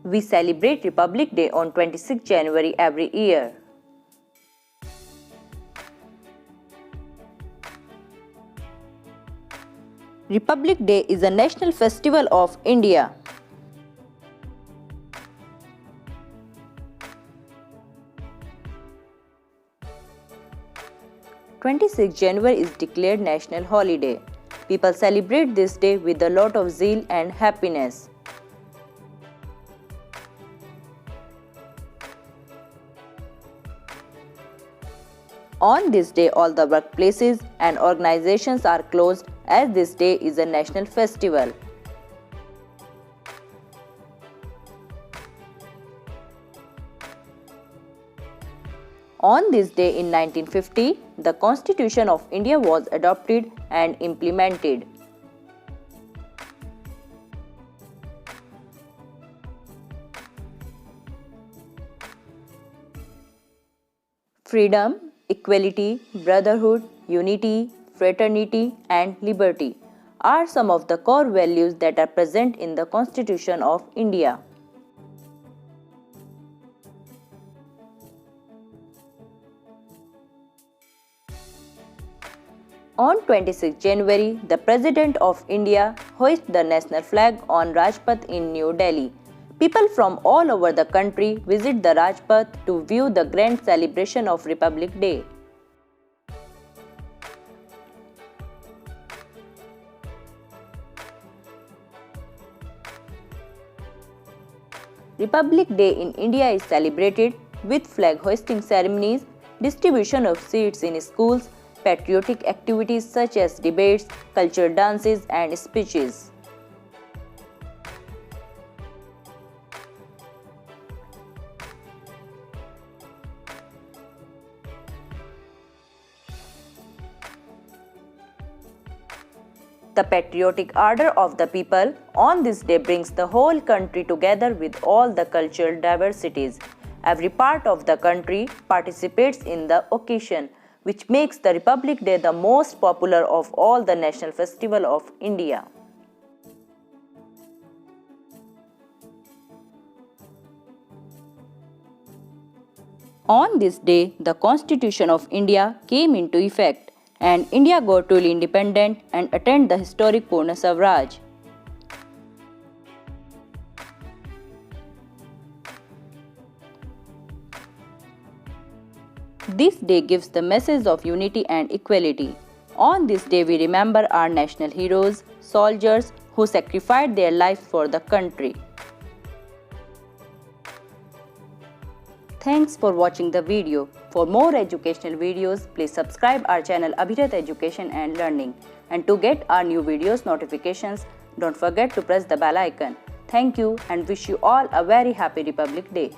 We celebrate Republic Day on 26 January every year. Republic Day is a national festival of India. January 26 is declared national holiday. People celebrate this day with a lot of zeal and happiness. On this day, all the workplaces and organizations are closed as this day is a national festival. On this day in 1950, the Constitution of India was adopted and implemented. Freedom, equality, brotherhood, unity, fraternity, and liberty are some of the core values that are present in the Constitution of India. On 26 January, the President of India hoists the national flag on Rajpath in New Delhi. People from all over the country visit the Rajpath to view the grand celebration of Republic Day. Republic Day in India is celebrated with flag hoisting ceremonies, distribution of seats in schools, patriotic activities such as debates, cultural dances, and speeches. The patriotic ardor of the people on this day brings the whole country together with all the cultural diversities. Every part of the country participates in the occasion, which makes the Republic Day the most popular of all the national festivals of India. On this day, the Constitution of India came into effect, and India got truly independent and attained the historic Purna Swaraj. This day gives the message of unity and equality. On this day, we remember our national heroes, soldiers who sacrificed their lives for the country. Thanks for watching the video. For more educational videos, please subscribe our channel Abhirat Education and Learning. And to get our new videos notifications, don't forget to press the bell icon. Thank you and wish you all a very happy Republic Day.